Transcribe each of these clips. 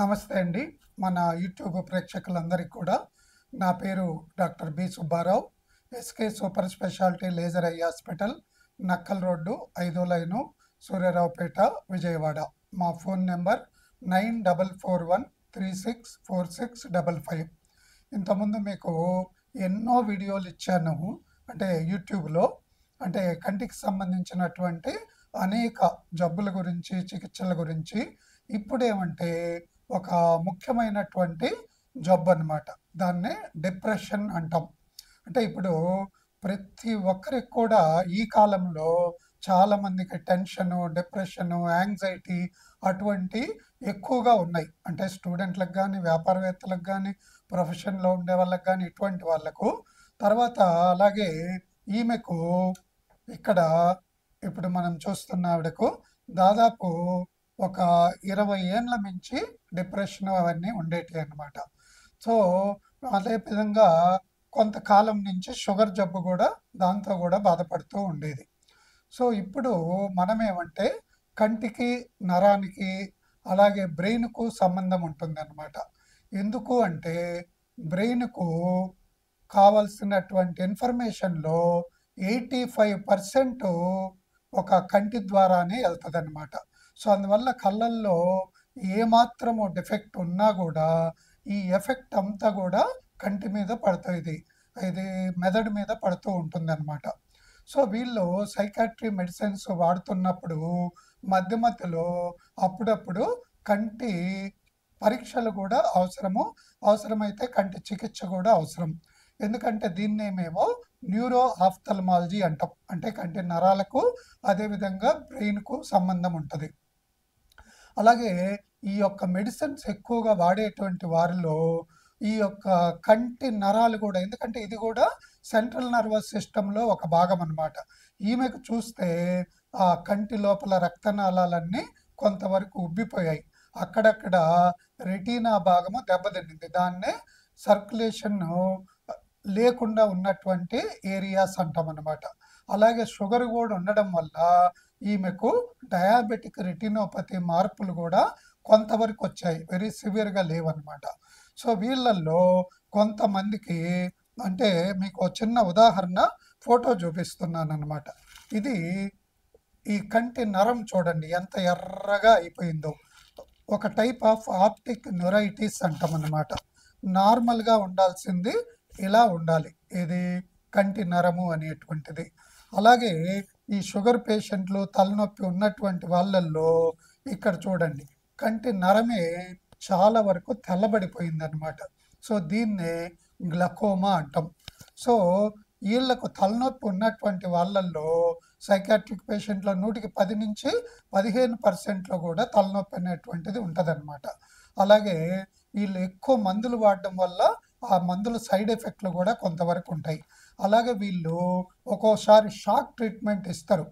నమస్తే అండి. మన యూట్యూబ్ ప్రేక్షకులందరికీ కూడా నా పేరు doctor B. Subbarao. SK super speciality laser eye hospital, Nakkal road, 5వ లైను, సూర్యారావుపేట, విజయవాడ. మా ఫోన్ నెంబర్ 9441364655. ఇంతకుముందు మీకు ఎన్నో వీడియోలు ఇచ్చాను. అంటే యూట్యూబ్లో అంటే కంటికి సంబంధించినటువంటి అనేక జబ్బుల గురించి, చికిత్సల గురించి. ఇప్పుడేమంటే ఒక ముఖ్యమైనటువంటి జబ్బు అనమాట. దాన్నే డిప్రెషన్ అంటాం. అంటే ఇప్పుడు ప్రతి ఒక్కరికి కూడా ఈ కాలంలో చాలామందికి టెన్షను, డిప్రెషను, యాంగ్జైటీ అటువంటి ఎక్కువగా ఉన్నాయి. అంటే స్టూడెంట్లకు కానీ, వ్యాపారవేత్తలకు కానీ, ప్రొఫెషన్లో ఉండే వాళ్ళకి కానీ, ఇటువంటి వాళ్ళకు. తర్వాత అలాగే ఈమెకు ఇక్కడ ఇప్పుడు మనం చూస్తున్న ఆవిడకు దాదాపు ఒక 20 ఏండ్ల మించి డిప్రెషన్ అవన్నీ ఉండేటివి అన్నమాట. సో అదే విధంగా కొంతకాలం నుంచి షుగర్ జబ్బు కూడా దాంతో కూడా బాధపడుతూ ఉండేది. సో ఇప్పుడు మనమేమంటే కంటికి, నరానికి, అలాగే బ్రెయిన్కు సంబంధం ఉంటుందన్నమాట. ఎందుకు అంటే బ్రెయిన్కు కావాల్సినటువంటి ఇన్ఫర్మేషన్లో 85% ఒక కంటి ద్వారానే వెళ్తుందన్నమాట. సో అందువల్ల కళ్ళల్లో ఏమాత్రము డిఫెక్ట్ ఉన్నా కూడా ఈ ఎఫెక్ట్ అంతా కూడా కంటి మీద పడుతుంది. ఇది మెదడు మీద పడుతూ ఉంటుందన్నమాట. సో వీళ్ళు సైకాట్రీ మెడిసిన్స్ వాడుతున్నప్పుడు మధ్య మధ్యలో అప్పుడప్పుడు కంటి పరీక్షలు కూడా అవసరమైతే కంటి చికిత్స కూడా అవసరం. ఎందుకంటే దీన్నే మేము న్యూరో ఆఫ్థల్మాలజీ అంటాం. అంటే కంటి నరాలకు అదేవిధంగా బ్రెయిన్కు సంబంధం ఉంటుంది. అలాగే ఈ యొక్క మెడిసిన్స్ ఎక్కువగా వాడేటువంటి వారిలో ఈ యొక్క కంటి నరాలు కూడా, ఎందుకంటే ఇది కూడా సెంట్రల్ నర్వస్ సిస్టంలో ఒక భాగం అన్నమాట. ఈమెకు చూస్తే ఆ కంటి లోపల రక్తనాళాలన్నీ కొంతవరకు ఉబ్బిపోయాయి. అక్కడక్కడ రెటీనా భాగము దెబ్బతింది. దాన్నే సర్క్యులేషన్ లేకుండా ఉన్నటువంటి ఏరియాస్ అంటాం అన్నమాట. అలాగే షుగర్ కూడా ఉండడం వల్ల ఈమెకు డయాబెటిక్ రెటినోపతి మార్పులు కూడా కొంతవరకు వచ్చాయి. వెరీ సివియర్గా లేవన్నమాట. సో వీళ్ళల్లో కొంతమందికి, అంటే మీకు చిన్న ఉదాహరణ ఫోటో చూపిస్తున్నాను అన్నమాట. ఇది ఈ కంటి నరం చూడండి ఎంత ఎర్రగా అయిపోయిందో. ఒక టైప్ ఆఫ్ ఆప్టిక్ న్యూరైటిస్ అంటాం అన్నమాట. నార్మల్గా ఉండాల్సింది ఇలా ఉండాలి, ఇది కంటి నరము అనేటువంటిది. అలాగే ఈ షుగర్ పేషెంట్లు, తలనొప్పి ఉన్నటువంటి వాళ్ళల్లో ఇక్కడ చూడండి కంటి నరమే చాలా వరకు తెల్లబడిపోయిందనమాట. సో దీన్నే గ్లకోమా అంటాం. సో వీళ్ళకు తలనొప్పి ఉన్నటువంటి వాళ్ళల్లో సైకాట్రిక్ పేషెంట్లో 100కి 10 నుంచి 15% కూడా తలనొప్పి అనేటువంటిది ఉంటుందన్నమాట. అలాగే వీళ్ళు ఎక్కువ మందులు వాడడం వల్ల ఆ మందుల సైడ్ ఎఫెక్ట్లు కూడా కొంతవరకు ఉంటాయి. అలాగే వీళ్ళు ఒక్కోసారి షాక్ ట్రీట్మెంట్ ఇస్తారు.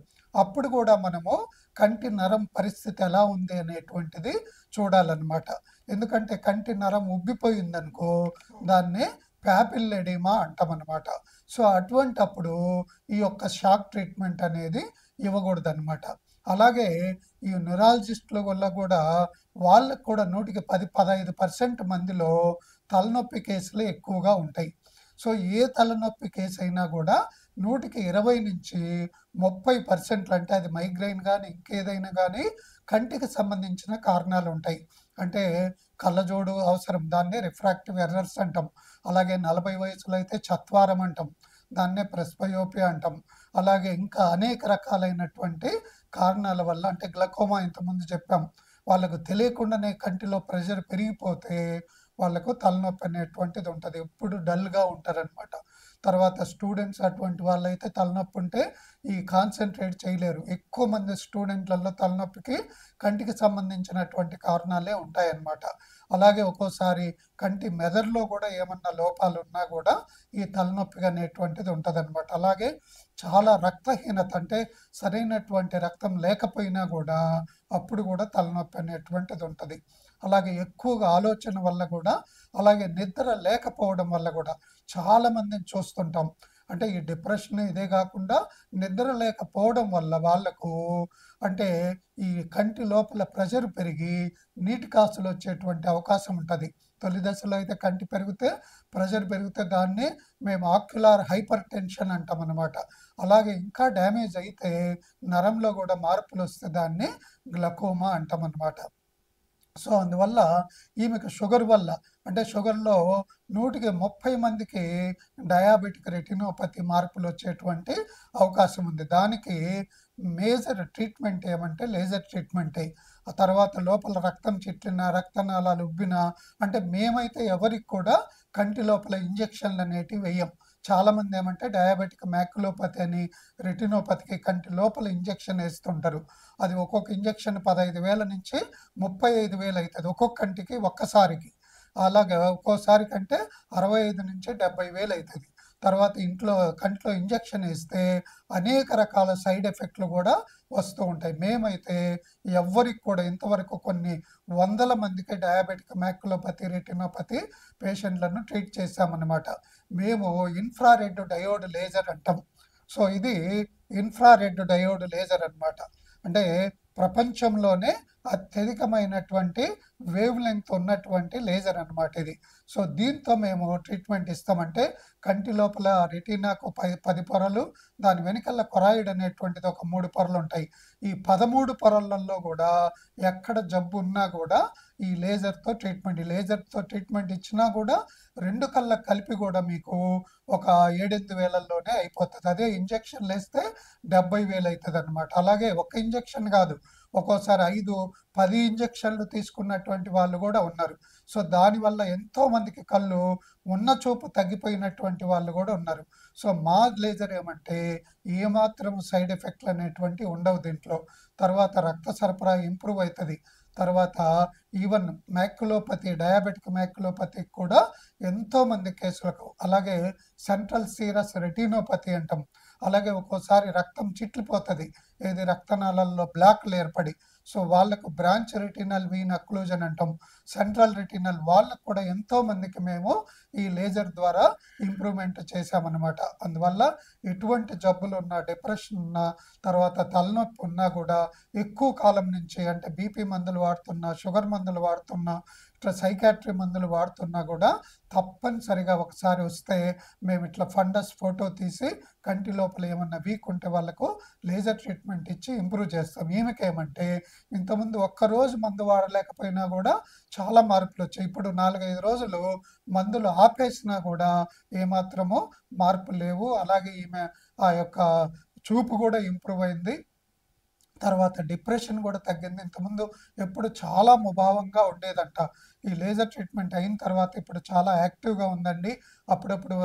అప్పుడు కూడా మనము కంటి నరం పరిస్థితి ఎలా ఉంది అనేటువంటిది చూడాలన్నమాట. ఎందుకంటే కంటి నరం ఉబ్బిపోయిందనుకో దాన్ని ప్యాపిల్ ఎడిమా అంటామన్నమాట. సో అటువంటప్పుడు ఈ యొక్క షాక్ ట్రీట్మెంట్ అనేది ఇవ్వకూడదన్నమాట. అలాగే ఈ న్యూరాలజిస్టుల వల్ల కూడా వాళ్ళకు కూడా 100కి 10-15% మందిలో తలనొప్పి కేసులు ఎక్కువగా ఉంటాయి. సో ఏ తలనొప్పి కేసు అయినా కూడా 100కి 20 నుంచి 30%, అంటే అది మైగ్రైన్ కానీ ఇంకేదైనా కానీ కంటికి సంబంధించిన కారణాలు ఉంటాయి. అంటే కళ్ళజోడు అవసరం, దాన్నే రిఫ్రాక్టివ్ ఎర్రర్స్ అంటాం. అలాగే 40 వయసులో అయితే చత్వారం అంటాం, దాన్నే ప్రెస్బయోపియా అంటాం. అలాగే ఇంకా అనేక రకాలైనటువంటి కారణాల వల్ల, అంటే గ్లకోమా ఇంతకుముందు చెప్పాం, వాళ్ళకు తెలియకుండానే కంటిలో ప్రెషర్ పెరిగిపోతే వాళ్ళకు తలనొప్పి అనేటువంటిది ఉంటుంది. ఎప్పుడు డల్గా ఉంటారనమాట. తర్వాత స్టూడెంట్స్ అటువంటి వాళ్ళైతే తలనొప్పి ఉంటే ఈ కాన్సన్ట్రేట్ చేయలేరు. ఎక్కువ మంది స్టూడెంట్లలో తలనొప్పికి కంటికి సంబంధించినటువంటి కారణాలే ఉంటాయన్నమాట. అలాగే ఒక్కోసారి కంటి మెదడులో కూడా ఏమన్నా లోపాలు ఉన్నా కూడా ఈ తలనొప్పి అనేటువంటిది ఉంటుందన్నమాట. అలాగే చాలా రక్తహీనత, అంటే సరైనటువంటి రక్తం లేకపోయినా కూడా అప్పుడు కూడా తలనొప్పి అనేటువంటిది ఉంటుంది. అలాగే ఎక్కువగా ఆలోచన వల్ల కూడా, అలాగే నిద్ర లేకపోవడం వల్ల కూడా చాలామందిని చూస్తుంటాం. అంటే ఈ డిప్రెషన్ ఇదే కాకుండా నిద్ర లేకపోవడం వల్ల వాళ్ళకు అంటే ఈ కంటి లోపల ప్రెషర్ పెరిగి నీటి కాసులు వచ్చేటువంటి అవకాశం ఉంటుంది. తొలి దశలో అయితే కంటి పెరిగితే ప్రెషర్ పెరిగితే దాన్ని మేము ఆక్యులార్ హైపర్ టెన్షన్ అంటాం అనమాట. అలాగే ఇంకా డ్యామేజ్ అయితే నరంలో కూడా మార్పులు వస్తే దాన్ని గ్లకోమా అంటాం అనమాట. సో అందువల్ల ఈమెకు షుగర్ వల్ల అంటే షుగర్లో 100కి 30 మందికి డయాబెటిక్ రెటినోపతి మార్పులు వచ్చేటువంటి అవకాశం ఉంది. దానికి మేజర్ ట్రీట్మెంట్ ఏమంటే లేజర్ ట్రీట్మెంటే. ఆ తర్వాత లోపల రక్తం చిట్లిన రక్తనాళాలు ఉబ్బిన అంటే మేమైతే ఎవరికి కూడా కంటి లోపల ఇంజెక్షన్లు అనేటివి వేయం. చాలామంది ఏమంటే డయాబెటిక్ మ్యాక్యులోపతి అని రెటినోపతికి కంటి లోపల ఇంజెక్షన్ వేస్తుంటారు. అది ఒక్కొక్క ఇంజెక్షన్ 15,000 నుంచి 35,000 అవుతుంది ఒక్కొక్క కంటికి ఒక్కసారికి. అలాగే ఒక్కోసారి కంటే 65 నుంచి 70,000 అవుతుంది. తర్వాత కంట్లో ఇంజెక్షన్ వేస్తే అనేక రకాల సైడ్ ఎఫెక్ట్లు కూడా వస్తూ ఉంటాయి. మేమైతే ఎవ్వరికి కూడా ఇంతవరకు కొన్ని వందల మందికి డయాబెటిక్ మ్యాక్యులోపతి రెటినోపతి పేషెంట్లను ట్రీట్ చేశామన్నమాట. మేము ఇన్ఫ్రారెడ్ డయోడ్ లేజర్ అంటాం. సో ఇది ఇన్ఫ్రారెడ్ డయోడ్ లేజర్ అన్నమాట. అంటే ప్రపంచంలోనే అత్యధికమైనటువంటి వేవ్ లెంగ్త్ ఉన్నటువంటి లేజర్ అన్నమాట ఇది. సో దీంతో మేము ట్రీట్మెంట్ ఇస్తామంటే కంటి లోపల రెటీనాకు 10 పొరలు, దాని వెనకాల కొరాయిడ్ అనేటువంటిది ఒక 3 పొరలు ఉంటాయి. ఈ 13 పొరలలో కూడా ఎక్కడ జబ్బు ఉన్నా కూడా ఈ లేజర్తో ట్రీట్మెంట్ ఇచ్చినా కూడా 2 కళ్ళకు కలిపి కూడా మీకు ఒక 7-8 వేలల్లోనే అయిపోతుంది. అదే ఇంజెక్షన్లు వేస్తే 70,000 అవుతుంది అనమాట. అలాగే ఒక ఇంజెక్షన్ కాదు, ఒక్కోసారి 5-10 ఇంజెక్షన్లు తీసుకున్నటువంటి వాళ్ళు కూడా ఉన్నారు. సో దానివల్ల ఎంతో మందికి కళ్ళు ఉన్న చూపు తగ్గిపోయినటువంటి వాళ్ళు కూడా ఉన్నారు. సో మా లేజర్ ఏమంటే ఏమాత్రం సైడ్ ఎఫెక్ట్లు అనేటువంటి ఉండవు దీంట్లో. తర్వాత రక్త సరఫరా ఇంప్రూవ్ అవుతుంది. తర్వాత ఈవెన్ డయాబెటిక్ మ్యాక్యులోపతికి కూడా ఎంతోమంది కేసులకు, అలాగే సెంట్రల్ సీరస్ రెటినోపతి అంటాం. అలాగే ఒక్కోసారి రక్తం చిట్లిపోతుంది, ఏది రక్తనాళాల్లో బ్లాక్లు ఏర్పడి. సో వాళ్ళకు బ్రాంచ్ రెటినల్ వీన్ అక్లూజన్ అంటాం. సెంట్రల్ రెటినల్ వాళ్ళకు కూడా ఎంతో మందికి మేము ఈ లేజర్ ద్వారా ఇంప్రూవ్మెంట్ చేశామన్నమాట. అందువల్ల ఎటువంటి జబ్బులు ఉన్నా, డిప్రెషన్ ఉన్నా, తర్వాత తలనొప్పి ఉన్నా కూడా ఎక్కువ కాలం నుంచి అంటే బీపీ మందులు వాడుతున్నా, షుగర్ మందులు వాడుతున్నా, ఇట్లా సైకాట్రీ మందులు వాడుతున్నా కూడా తప్పనిసరిగా ఒకసారి వస్తే మేము ఇట్లా ఫండస్ ఫోటో తీసి కంటి లోపల ఏమన్నా వీక్ ఉంటే వాళ్ళకు లేజర్ ట్రీట్మెంట్ ఇచ్చి ఇంప్రూవ్ చేస్తాం. ఈమెకేమంటే ఇంతకుముందు ఒక్కరోజు మందు వాడలేకపోయినా కూడా చాలా మార్పులు వచ్చాయి. ఇప్పుడు 4-5 రోజులు మందులు ఆపేసినా కూడా ఏమాత్రము మార్పు లేవు. అలాగే ఈమె ఆ యొక్క చూపు కూడా ఇంప్రూవ్ అయింది. తర్వాత డిప్రెషన్ కూడా తగ్గింది. ఇంతకుముందు ఎప్పుడు చాలా ముభావంగా ఉండేదంట. ఈ లేజర్ ట్రీట్మెంట్ అయిన తర్వాత ఇప్పుడు చాలా యాక్టివ్గా ఉందండి. అప్పుడప్పుడు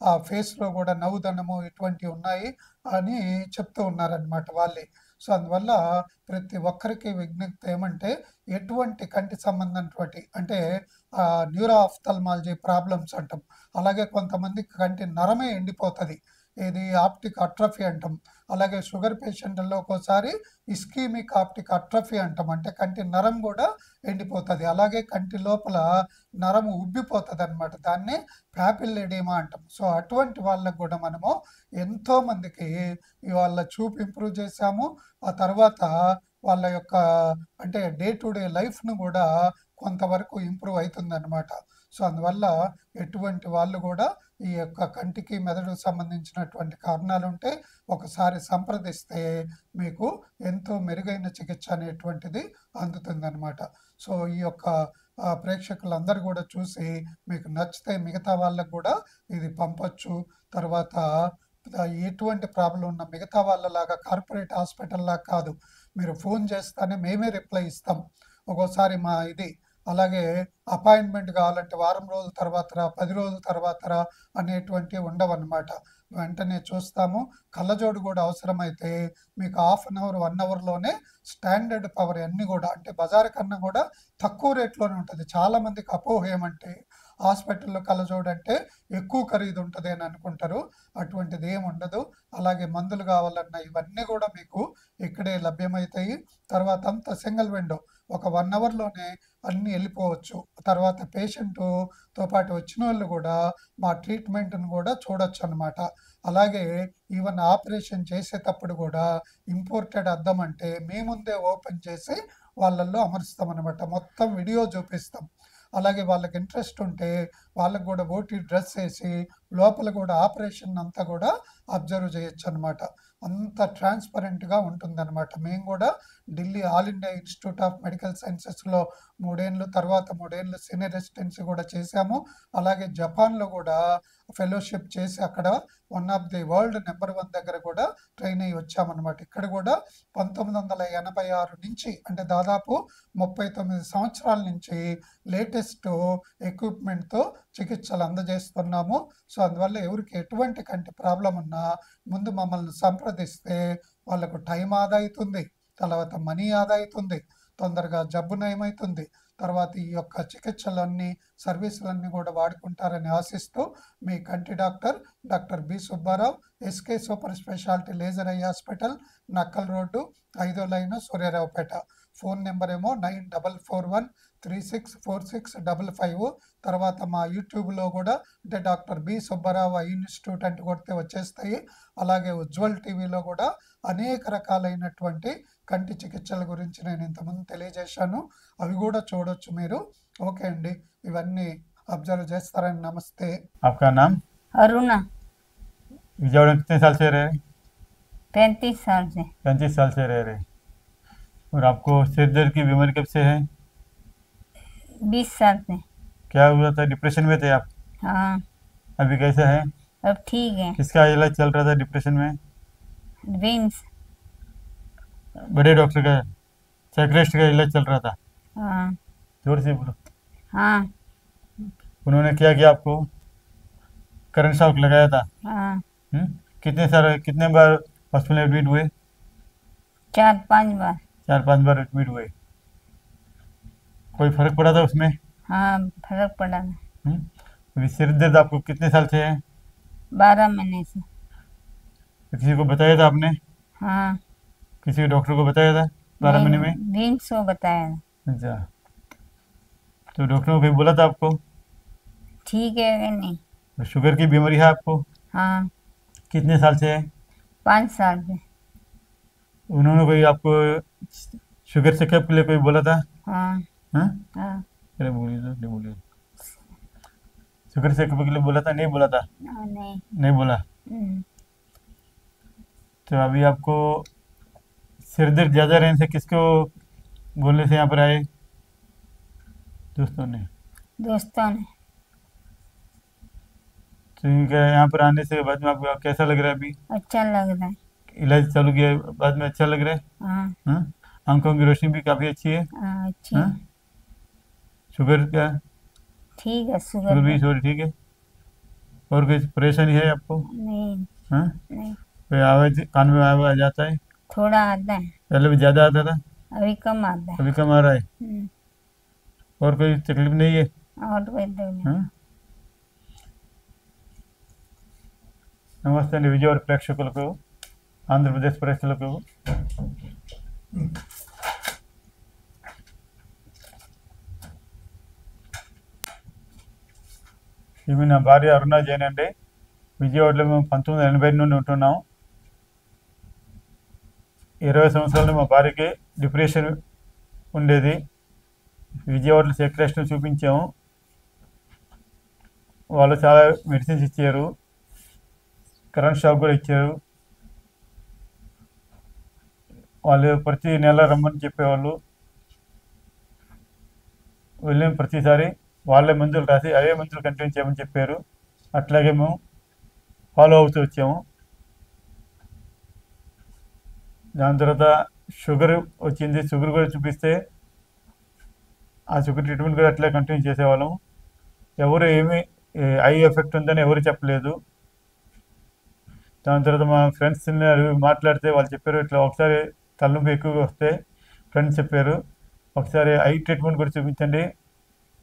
ఆ ఫేస్లో కూడా నవ్వుదనము ఇటువంటివి ఉన్నాయి అని చెప్తూ ఉన్నారనమాట వాళ్ళే. సో అందువల్ల ప్రతి ఒక్కరికి విజ్ఞప్తి ఏమంటే ఎటువంటి కంటి సంబంధమైనటువంటి అంటే న్యూరో ఆఫ్థల్మాలజీ ప్రాబ్లమ్స్ అంటాం. అలాగే కొంతమందికి కంటి నరమే ఎండిపోతుంది, ఏది ఆప్టిక్ అట్రఫీ అంటాం. అలాగే షుగర్ పేషెంట్లలో ఒక్కోసారి ఇస్కీమిక్ ఆప్టిక్ అట్రఫీ అంటాం, అంటే కంటి నరం కూడా ఎండిపోతుంది. అలాగే కంటి లోపల నరము ఉబ్బిపోతుంది అనమాట, దాన్ని ప్యాపిల్ ఎడీమా అంటాం. సో అటువంటి వాళ్ళకు కూడా మనము ఎంతోమందికి వాళ్ళ చూపు ఇంప్రూవ్ చేశాము. ఆ తర్వాత వాళ్ళ యొక్క అంటే డే టు డే లైఫ్ను కూడా కొంతవరకు ఇంప్రూవ్ అవుతుందన్నమాట. సో అందువల్ల ఎటువంటి వాళ్ళు కూడా ఈ యొక్క కంటికి మెదడుకు సంబంధించినటువంటి కారణాలు ఉంటే ఒకసారి సంప్రదిస్తే మీకు ఎంతో మెరుగైన చికిత్స అనేటువంటిది అందుతుందన్నమాట. సో ఈ యొక్క ప్రేక్షకులందరూ కూడా చూసి మీకు నచ్చితే మిగతా వాళ్ళకు కూడా ఇది పంపొచ్చు. తర్వాత ఎటువంటి ప్రాబ్లం ఉన్న మిగతా వాళ్ళలాగా కార్పొరేట్ హాస్పిటల్లాగా కాదు, మీరు ఫోన్ చేస్తానే మేమే రిప్లై ఇస్తాం. ఒక్కోసారి అలాగే అపాయింట్మెంట్ కావాలంటే వారం రోజుల తర్వాత రా, 10 రోజుల తర్వాత రా అనేటువంటివి ఉండవన్నమాట. వెంటనే చూస్తాము. కళ్ళజోడు కూడా అవసరమైతే మీకు హాఫ్ అన్ అవర్ 1 అవర్లోనే స్టాండర్డ్ పవర్ అన్నీ కూడా అంటే బజార్ కన్నా కూడా తక్కువ రేట్లోనే ఉంటుంది. చాలామందికి అపోహ ఏమంటే హాస్పిటల్లో కళ్ళజోడు అంటే ఎక్కువ ఖరీదు ఉంటుంది అని అనుకుంటారు. అటువంటిది ఏమి ఉండదు. అలాగే మందులు కావాలన్నా ఇవన్నీ కూడా మీకు ఇక్కడే లభ్యమవుతాయి. తర్వాత అంతా సింగిల్ విండో, ఒక 1 అవర్లోనే అన్నీ వెళ్ళిపోవచ్చు. తర్వాత పేషెంటుతో పాటు వచ్చినోళ్ళు కూడా మా ట్రీట్మెంట్‌ని కూడా చూడొచ్చనమాట. అలాగే ఈవెన్ ఆపరేషన్ చేసేటప్పుడు కూడా ఇంపోర్టెడ్ అద్దం అంటే మీ ముందే ఓపెన్ చేసి వాళ్ళల్లో అమరుస్తామనమాట. మొత్తం వీడియో చూపిస్తాం. అలాగే వాళ్ళకి ఇంట్రెస్ట్ ఉంటే వాళ్ళకి కూడా ఓటీ డ్రెస్ వేసి లోపల కూడా ఆపరేషన్ అంతా కూడా అబ్జర్వ్ చేయొచ్చనమాట. అంత ట్రాన్స్‌పరెంట్‌గా ఉంటుందనమాట. మేము కూడా Delhi All India Institute of Medical సైన్సెస్‌లో 3 ఏళ్ళు, తర్వాత 3 ఏళ్ళు సీనియర్ రెసిడెన్సీ కూడా చేశాము. అలాగే జపాన్‌లో కూడా ఫెలోషిప్ చేసి అక్కడ one of the world number 1 దగ్గర కూడా ట్రైన్ అయ్యి వచ్చామనమాట. ఇక్కడ కూడా 1986 నుంచి అంటే దాదాపు 39 సంవత్సరాల నుంచి లేటెస్ట్ ఎక్విప్‌మెంట్‌తో చికిత్సలు అందజేస్తున్నాము. సో, అందువల్ల ఎవరికి ఎటువంటి కంటి ప్రాబ్లమ్ ఉన్నా ముందు మమ్మల్ని సంప్రదిస్తే వాళ్ళకు టైం ఆదా అవుతుంది. తర్వాత మనీ ఆదా అవుతుంది. తొందరగా జబ్బు నయమవుతుంది. తర్వాత ఈ యొక్క చికిత్సలన్నీ, సర్వీసులన్నీ కూడా వాడుకుంటారని ఆశిస్తూ మీ కంటి doctor doctor B. Subbarao, SK super speciality laser eye hospital, Nakkal road, 5వ లైను, సూర్యారావుపేట. ఫోన్ నెంబర్ ఏమో 9441364655. తర్వాత మా యూట్యూబ్లో కూడా అంటే doctor B. Subbarao eye institute అంటే కొడితే వచ్చేస్తాయి. అలాగే ఉజ్వల్ టీవీలో కూడా అనేక రకాలైనటువంటి కంటి చికిత్సల గురించి నేను ఇంతకుముందు తెలియజేశాను. అవి కూడా చూడొచ్చు మీరు. ఓకే అండి. ఇవన్నీ అబ్జర్వ్ చేస్తారని. నమస్తే. आपका नाम? अरुणा। विजयवाड़ा में कितने साल से रह रहे? 35 साल से। 35 साल से रह रहे। और आपको सिर दर्द की बीमारी कब से है? 20 साल से। क्या हुआ था? डिप्रेशन में थे आप? हाँ, अभी कैसा है? अब ठीक है। किसका इलाज चल रहा था डिप्रेशन में? विम्स। बड़े डॉक्टर का, साइकियाट्रिस्ट का इलाज चल रहा था? हाँ। जोर से बोलो। हाँ। उन्होंने क्या किया आपको? करंट शॉक लगाया था? हाँ। कितने बार हॉस्पिटल में एडमिट हुए? 4-5 बार। 4-5 बार एडमिट हुए। कोई फर्क पड़ा था उसमें? हाँ, फर्क पड़ा था। अभी सिर दर्द आपको कितने साल से है? 12 महीने से। किसी को बताया था आपने? हाँ। किसी डॉक्टर को बताया था 12 महीने में? विम्स को बताया था। अच्छा, तो डॉक्टर ने कोई बोला था आपको? ठीक है कि नहीं? शुगर की बीमारी है आपको? हाँ, कितने साल से है? 5 साल से। उन्होंने कोई आपको शुगर चेकअप के लिए कोई बोला था? हाँ। हाँ? हाँ। अरे बोलिए तो, नहीं बोलिए। शुगर चेकअप के लिए बोला था? नहीं बोला था? नहीं। नहीं बोला। तो अभी आपको सिर दर्द ज़्यादा रहने से किसको बोलने से यहाँ पर आए? दोस्तों ने। दोस्तों ने। तो इनका यहाँ पर आने से बाद में आपको कैसा लग रहा है अभी? अच्छा लग रहा है। इलाज चालू किया बाद में अच्छा लग रहा है? हाँ। हाँ? आंखों की रोशनी भी काफ़ी अच्छी है? हाँ, अच्छी हाँ? है। शुगर का ठीक है, शुगर भी शुगर थोड़ी ठीक है? और कोई परेशानी है आपको? नहीं। हाँ? नहीं, कोई आवाज़ कान में आवाज़ आता है? थोड़ा आता है। पहले भी ज़्यादा आता था? अभी कम आता है। अभी कम आ रहा है? और कोई तकलीफ नहीं है? और कोई तो नहीं। हाँ? నమస్తే అండి విజయవాడ ప్రేక్షకులకు, ఆంధ్రప్రదేశ్ ప్రేక్షకులకు. ఇవి నా భార్య అరుణ జైన్ అండి. విజయవాడలో మేము 1980 నుండి ఉంటున్నాం. 20 సంవత్సరాలు మా భార్యకి డిప్రెషన్ ఉండేది. విజయవాడలో సైకియాట్రిస్ట్ని చూపించాము. వాళ్ళు చాలా మెడిసిన్స్ ఇచ్చారు, కరెంట్ షాక్ కూడా ఇచ్చారు. వాళ్ళు ప్రతి నెల రమ్మని చెప్పేవాళ్ళు. వెళ్ళిన ప్రతిసారి వాళ్ళే మందులు రాసి అవే మందులు కంటిన్యూ చేయమని చెప్పారు. అట్లాగే మేము ఫాలో అవుతూ వచ్చాము. దాని తర్వాత షుగర్ వచ్చింది. షుగర్ కూడా చూపిస్తే ఆ షుగర్ ట్రీట్మెంట్ కూడా అట్లే కంటిన్యూ చేసేవాళ్ళం. ఎవరు ఏమీ ఐ ఎఫెక్ట్ ఉందని ఎవరు చెప్పలేదు. దాని తర్వాత మా ఫ్రెండ్స్ని మాట్లాడితే వాళ్ళు చెప్పారు, ఇట్లా ఒకసారి తలనొప్పి ఎక్కువగా వస్తే ఫ్రెండ్స్ చెప్పారు, ఒకసారి ఐ ట్రీట్మెంట్ కూడా చూపించండి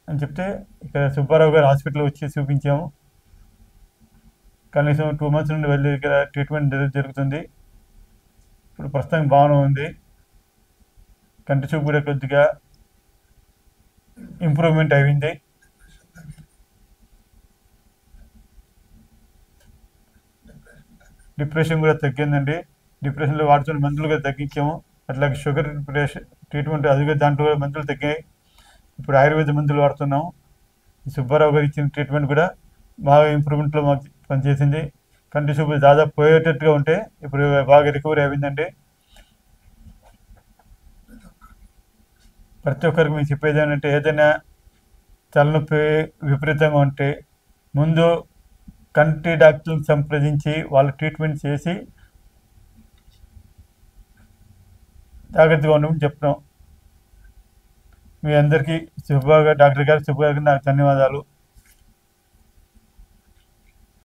అని చెప్తే ఇక్కడ సుబ్బారావు గారు హాస్పిటల్ వచ్చి చూపించాము. కనీసం 2 months నుండి వెళ్ళి ఇక్కడ ట్రీట్మెంట్ జరుగుతుంది. ఇప్పుడు ప్రస్తుతం బాగానే ఉంది. కంటి చూపు కూడా కొద్దిగా ఇంప్రూవ్మెంట్ అయింది. డిప్రెషన్ కూడా తగ్గిందండి. డిప్రెషన్లో వాడుతున్న మందులు కూడా తగ్గించాము. అట్లాగే షుగర్ ట్రీట్మెంట్ అది కూడా దాంట్లో కూడా మందులు తగ్గాయి. ఇప్పుడు ఆయుర్వేద మందులు వాడుతున్నాము. ఈ సుబ్బారావు గారు ఇచ్చిన ట్రీట్మెంట్ కూడా బాగా ఇంప్రూవ్మెంట్లో మాకు పనిచేసింది. కంటి చూపు దాదాపు పోయేటట్టుగా ఉంటే ఇప్పుడు బాగా రికవరీ అయిందండి. ప్రతి ఒక్కరికి మీకు చెప్పేది ఏంటంటే, ఏదైనా తలనొప్పి విపరీతంగా ఉంటే ముందు కంటి డాక్టర్ని సంప్రదించి వాళ్ళ ట్రీట్మెంట్ చేసి జాగ్రత్తగా ఉండమని చెప్తాం. మీ అందరికీ డాక్టర్ గారు సుబ్బా గారికి నాకు ధన్యవాదాలు.